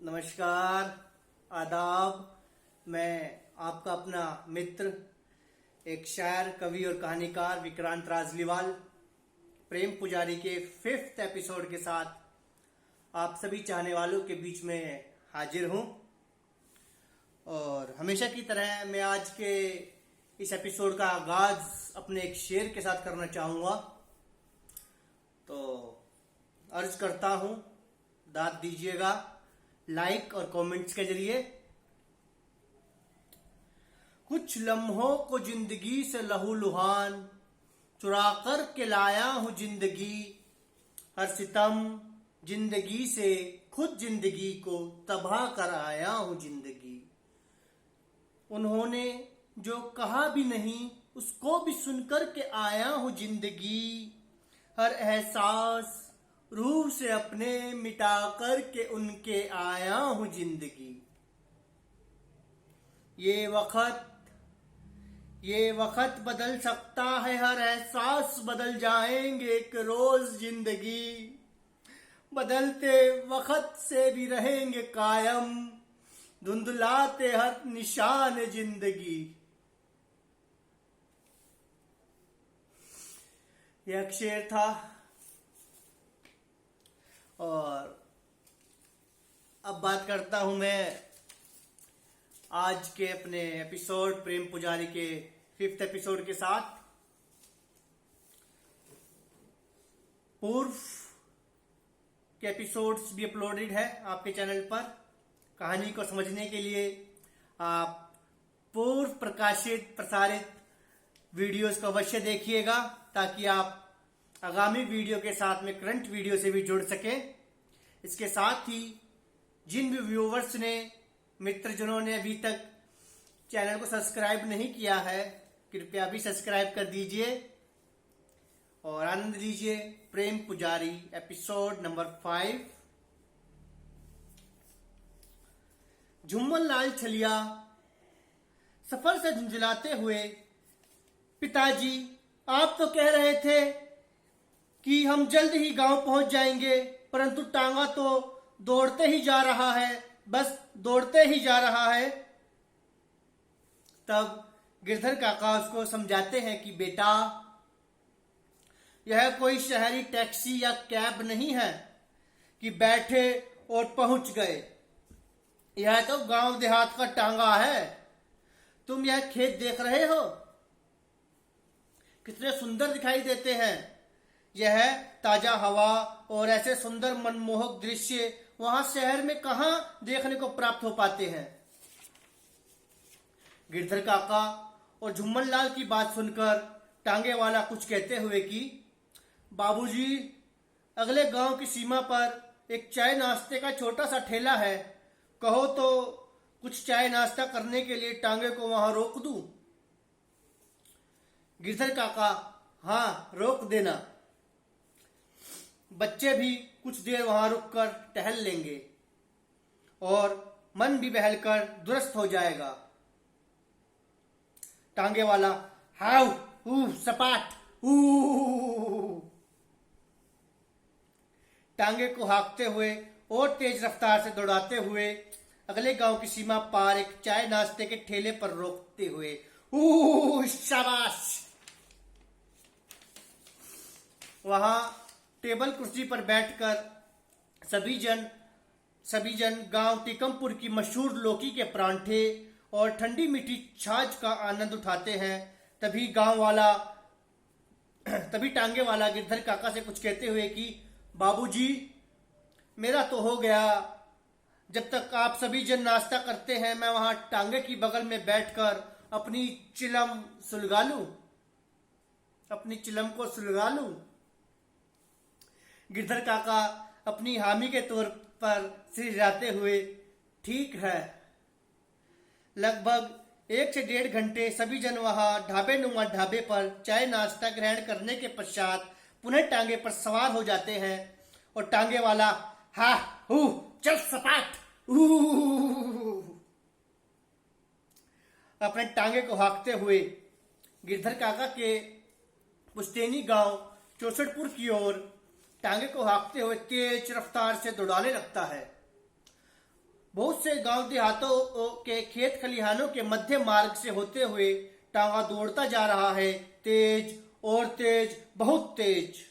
नमस्कार, आदाब। मैं आपका अपना मित्र, एक शायर, कवि और कहानीकार विक्रांत राजलीवाल, प्रेम पुजारी के 5th एपिसोड के साथ आप सभी चाहने वालों के बीच में हाजिर हूं। और हमेशा की तरह मैं आज के इस एपिसोड का आगाज अपने एक शेर के साथ करना चाहूंगा। तो अर्ज करता हूं, दाद दीजिएगा लाइक और कमेंट्स के जरिए। कुछ लम्हों को जिंदगी से लहूलुहान चुरा कर के लाया हूं जिंदगी, हर सितम जिंदगी से खुद जिंदगी को तबाह कर आया हूं जिंदगी। उन्होंने जो कहा भी नहीं उसको भी सुनकर के आया हूं जिंदगी, हर एहसास रूह से अपने मिटा कर के उनके आया हूं जिंदगी। ये वक्त बदल सकता है, हर एहसास बदल जाएंगे एक रोज जिंदगी, बदलते वक्त से भी रहेंगे कायम धुंधलाते हर निशान जिंदगी। यह एक शेर था। और अब बात करता हूं मैं आज के अपने एपिसोड प्रेम पुजारी के 5th एपिसोड के साथ। पूर्व के एपिसोड्स भी अपलोडेड है आपके चैनल पर। कहानी को समझने के लिए आप पूर्व प्रसारित वीडियोस को अवश्य देखिएगा, ताकि आप आगामी वीडियो के साथ में करंट वीडियो से भी जुड़ सके। इसके साथ ही जिन भी व्यूवर्स ने, मित्र जिन्होंने अभी तक चैनल को सब्सक्राइब नहीं किया है, कृपया भी सब्सक्राइब कर दीजिए और आनंद लीजिए प्रेम पुजारी एपिसोड नंबर 5। झुम्मन लाल छलिया सफर से झुंझलाते हुए, पिताजी आप तो कह रहे थे कि हम जल्द ही गांव पहुंच जाएंगे, परंतु टांगा तो दौड़ते ही जा रहा है, बस दौड़ते ही जा रहा है। तब गिरधर काका उसको समझाते हैं कि बेटा, यह कोई शहरी टैक्सी या कैब नहीं है कि बैठे और पहुंच गए। यह तो गांव देहात का टांगा है। तुम यह खेत देख रहे हो, कितने सुंदर दिखाई देते हैं। यह ताजा हवा और ऐसे सुंदर मनमोहक दृश्य वहां शहर में कहां देखने को प्राप्त हो पाते हैं। गिरधर काका और झुम्मन लाल की बात सुनकर टांगे वाला कुछ कहते हुए कि बाबूजी, अगले गांव की सीमा पर एक चाय नाश्ते का छोटा सा ठेला है, कहो तो कुछ चाय नाश्ता करने के लिए टांगे को वहां रोक दूं। गिरधर काका, हाँ रोक देना, बच्चे भी कुछ देर वहां रुककर टहल लेंगे और मन भी बहलकर दुरुस्त हो जाएगा। टांगे वाला, हाउ सपाट टांगे को हाँकते हुए और तेज रफ्तार से दौड़ाते हुए अगले गांव की सीमा पार एक चाय नाश्ते के ठेले पर रोकते हुए, शाबाश। वहां टेबल कुर्सी पर बैठकर सभी जन गांव टीकमपुर की मशहूर लौकी के परांठे और ठंडी मीठी छाछ का आनंद उठाते हैं। तभी टांगे वाला गिरधर काका से कुछ कहते हुए कि बाबूजी, मेरा तो हो गया। जब तक आप सभी जन नाश्ता करते हैं, मैं वहां टांगे की बगल में बैठकर अपनी चिलम को सुलगा लूं। गिरधर काका अपनी हामी के तौर पर सिर हिलाते हुए, ठीक है। लगभग 1 से 1.5 घंटे सभी जन वहां ढाबे पर चाय नाश्ता ग्रहण करने के पश्चात पुनः टांगे पर सवार हो जाते हैं। और टांगे वाला, हा चल सपाट अपने टांगे को हाँकते हुए गिरधर काका के पुश्तैनी गांव चौसठपुर की ओर टांगे को हाँकते हुए तेज रफ्तार से दौड़ाने लगता है। बहुत से गांव देहातों के खेत खलिहानों के मध्य मार्ग से होते हुए टांगा दौड़ता जा रहा है, तेज और तेज, बहुत तेज।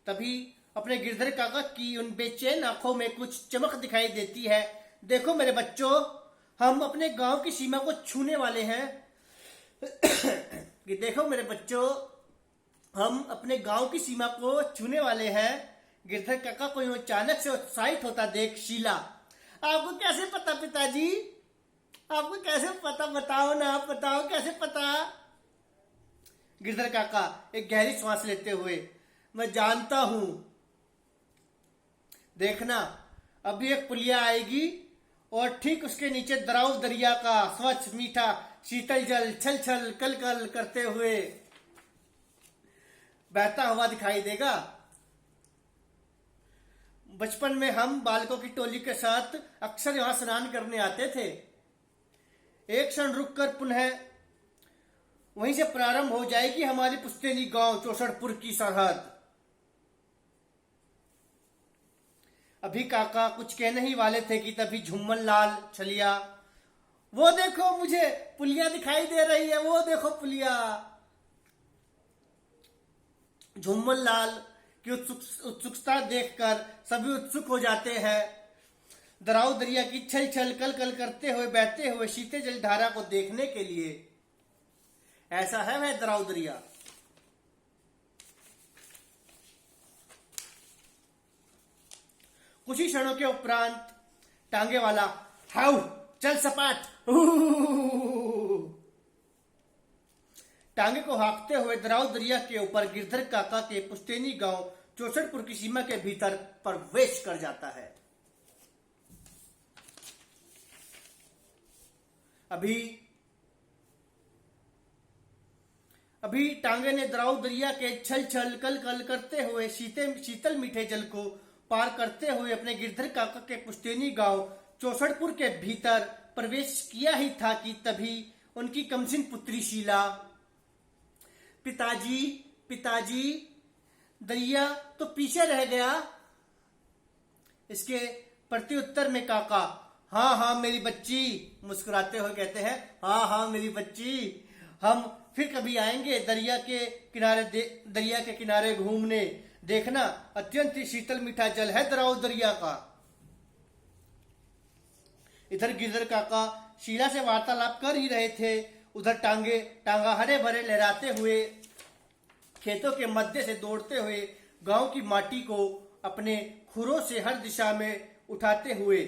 तभी अपने गिरधर काका की उन बेचैन आंखों में कुछ चमक दिखाई देती है। देखो मेरे बच्चों, हम अपने गांव की सीमा को छूने वाले हैं। कि देखो मेरे बच्चों, हम अपने गांव की सीमा को छूने वाले हैं। गिरधर काका को अचानक से उत्साहित होता देख शीला, आपको कैसे पता पिताजी? आपको कैसे पता? बताओ ना, बताओ कैसे पता? गिरधर काका एक गहरी सांस लेते हुए, मैं जानता हूं। देखना, अभी एक पुलिया आएगी और ठीक उसके नीचे दराव दरिया का स्वच्छ मीठा शीतल जल छल छल कल कल करते हुए बहता हुआ दिखाई देगा। बचपन में हम बालकों की टोली के साथ अक्सर यहां स्नान करने आते थे। एक क्षण रुककर पुनः वहीं से प्रारंभ हो जाएगी हमारी पुश्तैनी गांव चौसठपुर की सरहद। अभी काका कुछ कहने ही वाले थे कि तभी झुम्मन लाल छलिया, वो देखो मुझे पुलिया दिखाई दे रही है, वो देखो पुलिया। झुम्मन लाल की उत्सुकता देखकर सभी उत्सुक हो जाते हैं। दराव दरिया की छल छल कल कल करते हुए बहते हुए शीते जल धारा को देखने के लिए। ऐसा है वह दराव दरिया। कुछ ही क्षणों के उपरांत टांगे वाला, हाउ चल सपाट, टांगे को हाँकते हुए दराव दरिया के ऊपर गिरधर काका के पुश्तैनी गांव चौसठपुर की सीमा के भीतर प्रवेश कर जाता है। अभी टांगे ने दराव दरिया के छल छल कल कल करते हुए शीतल मीठे जल को पार करते हुए अपने गिरधर काका के पुश्तैनी गांव चौसठपुर के भीतर प्रवेश किया ही था कि तभी उनकी कमसिन पुत्री शीला, पिताजी पिताजी, दरिया तो पीछे रह गया। इसके प्रत्युत्तर में काका, हाँ हाँ मेरी बच्ची, मुस्कुराते हुए कहते हैं, हाँ हाँ मेरी बच्ची, हम फिर कभी आएंगे दरिया के किनारे घूमने। देखना, अत्यंत ही शीतल मीठा जल है दराव दरिया का। इधर गिरधर काका शीला से वार्तालाप कर ही रहे थे, उधर टांगा हरे भरे लहराते हुए खेतों के मध्य से दौड़ते हुए गांव की माटी को अपने खुरों से हर दिशा में उड़ाते हुए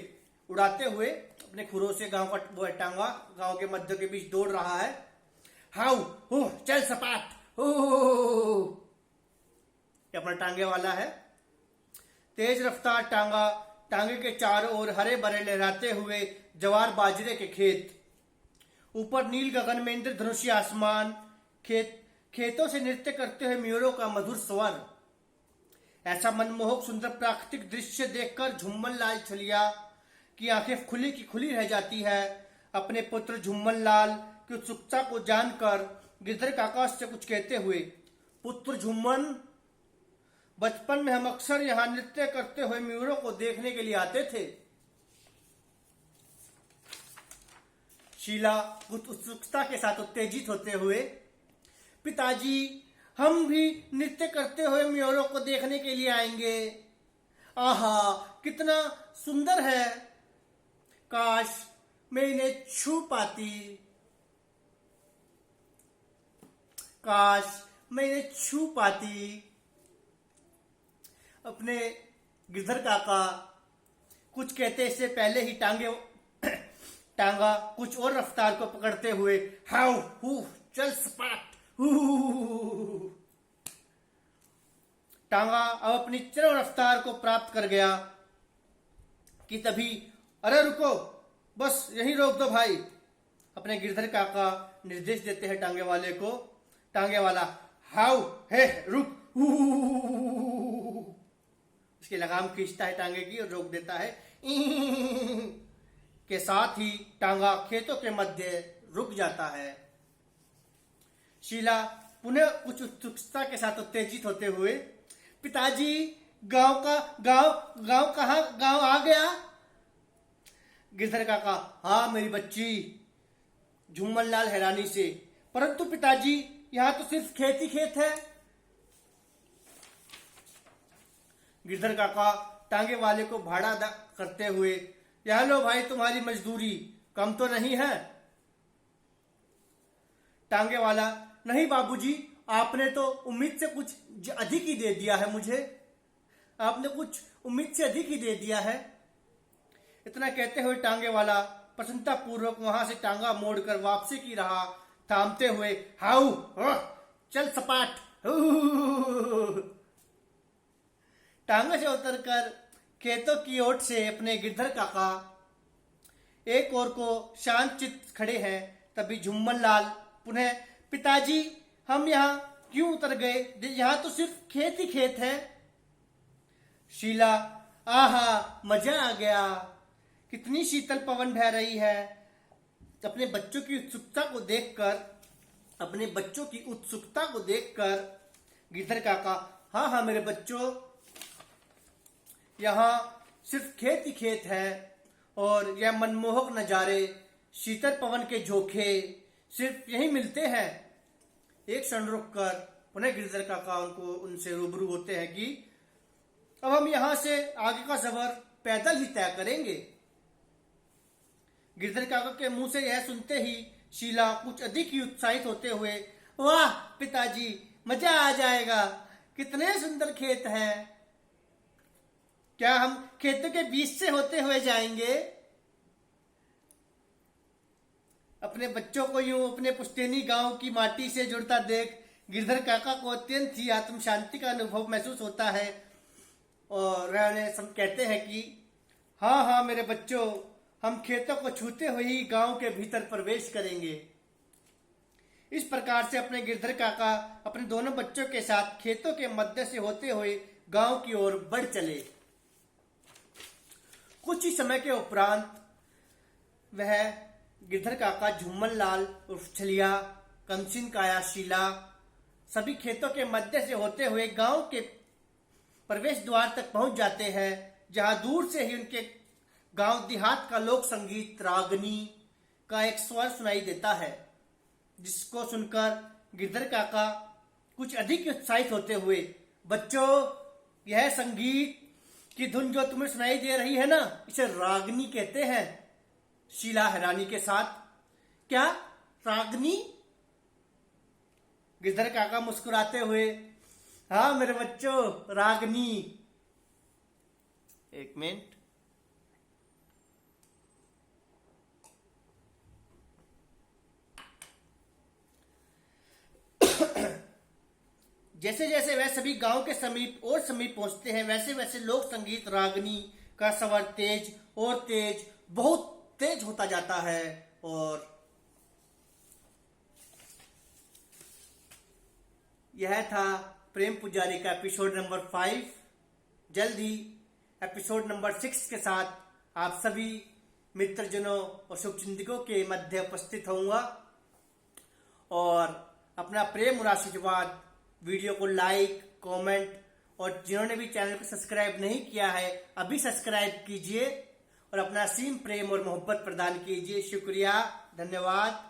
अपने खुरों से गांव का वो टांगा गांव के मध्य के बीच दौड़ रहा है। हाउ हो चल सपाट, हो अपना टांगे वाला है। तेज रफ्तार टांगे के चारों ओर हरे भरे लहराते हुए जवार बाजरे के खेत, ऊपर नील गगन में इंद्रधनुषी आसमान, खेतों से नृत्य करते हुए मयूरों का मधुर स्वर। ऐसा मनमोहक सुंदर प्राकृतिक दृश्य देखकर झुम्मन लाल छलिया की आंखें खुली की खुली रह जाती है। अपने पुत्र झुम्मन लाल की उत्सुकता को जानकर गिरधर काका से कुछ कहते हुए, पुत्र झुम्मन, बचपन में हम अक्सर यहाँ नृत्य करते हुए मयूरों को देखने के लिए आते थे। शीला कुछ उत्सुकता के साथ उत्तेजित होते हुए, पिताजी, हम भी नृत्य करते हुए मयूरों को देखने के लिए आएंगे। आहा कितना सुंदर है, काश मैं इन्हें छू पाती, काश मैं इन्हें छू पाती। अपने गिरधर काका कुछ कहते इससे पहले ही टांगा कुछ और रफ्तार को पकड़ते हुए, हाउ हू चल सपाट, टांगा अब अपनी चरम रफ्तार को प्राप्त कर गया कि तभी, अरे रुको, बस यहीं रोक दो भाई। अपने गिरधर काका निर्देश देते हैं टांगे वाले को। टांगे वाला, हाउ हे रुक, उसकी लगाम खींचता है टांगे की और रोक देता है। के साथ ही टांगा खेतों के मध्य रुक जाता है। शीला पुनः कुछ उत्सुकता के साथ उत्तेजित होते हुए, पिताजी, गांव आ गया। गिरधर काका, हाँ मेरी बच्ची, झूमन लाल हैरानी से, परंतु पिताजी यहाँ तो सिर्फ खेत ही खेत है। गिरधर काका टांगे वाले को भाड़ा करते हुए, यह लो भाई तुम्हारी मजदूरी, कम तो नहीं है। टांगे वाला, नहीं बाबूजी, आपने तो उम्मीद से कुछ अधिक ही दे दिया है मुझे, आपने कुछ उम्मीद से अधिक ही दे दिया है। इतना कहते हुए टांगे वाला प्रसन्नता पूर्वक वहां से टांगा मोड़कर वापसी की रहा, थामते हुए, हाउ चल सपाट। टांगे से उतरकर खेतों की ओर से अपने गिरधर काका एक और को शांत चित्त खड़े हैं। तभी झुम्मन लाल पुनः, पिताजी हम यहाँ क्यों उतर गए, यहाँ तो सिर्फ खेत ही खेत है। शीला, आहा मजा आ गया, कितनी शीतल पवन बह रही है। अपने बच्चों की उत्सुकता को देखकर गिरधर काका, हाँ हाँ मेरे बच्चों, यहाँ सिर्फ खेत ही खेत है और यह मनमोहक नजारे, शीतल पवन के झोंके सिर्फ यही मिलते हैं। एक क्षण रुककर पुनः गिरधर काका उनसे रूबरू होते हैं कि अब हम यहां से आगे का सफर पैदल ही तय करेंगे। गिरधर काका के मुंह से यह सुनते ही शीला कुछ अधिक ही उत्साहित होते हुए, वाह पिताजी मजा आ जाएगा, कितने सुंदर खेत हैं, क्या हम खेतों के बीच से होते हुए जाएंगे। अपने बच्चों को यूं अपने पुश्तैनी गांव की माटी से जुड़ता देख गिरधर काका को अत्यंत ही आत्म शांति का अनुभव महसूस होता है और वह उन्हें कहते हैं कि हाँ हाँ मेरे बच्चों, हम खेतों को छूते हुए ही गांव के भीतर प्रवेश करेंगे। इस प्रकार से अपने गिरधर काका अपने दोनों बच्चों के साथ खेतों के मध्य से होते हुए गांव की ओर बढ़ चले। कुछ ही समय के उपरांत वह गिरधर काका, झुम्मन लाल उर्फ छलिया, कमसिन काया, शीला सभी खेतों के मध्य से होते हुए गांव के प्रवेश द्वार तक पहुंच जाते हैं, जहां दूर से ही उनके गांव देहात का लोक संगीत रागनी का एक स्वर सुनाई देता है, जिसको सुनकर गिरधर काका कुछ अधिक उत्साहित होते हुए, बच्चों यह संगीत की धुन जो तुम्हें सुनाई दे रही है ना, इसे रागनी कहते हैं। शीला हैरानी के साथ, क्या रागनी? गिरधर काका मुस्कुराते हुए, हाँ मेरे बच्चों, रागनी। एक मिनट, जैसे जैसे वह सभी गांव के समीप पहुंचते हैं, वैसे वैसे लोक संगीत रागनी का स्वर तेज और तेज, बहुत तेज होता जाता है। और यह था प्रेम पुजारी का एपिसोड नंबर 5। जल्द ही एपिसोड नंबर 6 के साथ आप सभी मित्रजनों और शुभचिंतकों के मध्य उपस्थित होऊंगा। और अपना प्रेम और आशीर्वाद, वीडियो को लाइक, कमेंट, और जिन्होंने भी चैनल को सब्सक्राइब नहीं किया है अभी सब्सक्राइब कीजिए और अपना असीम प्रेम और मोहब्बत प्रदान कीजिए। शुक्रिया, धन्यवाद।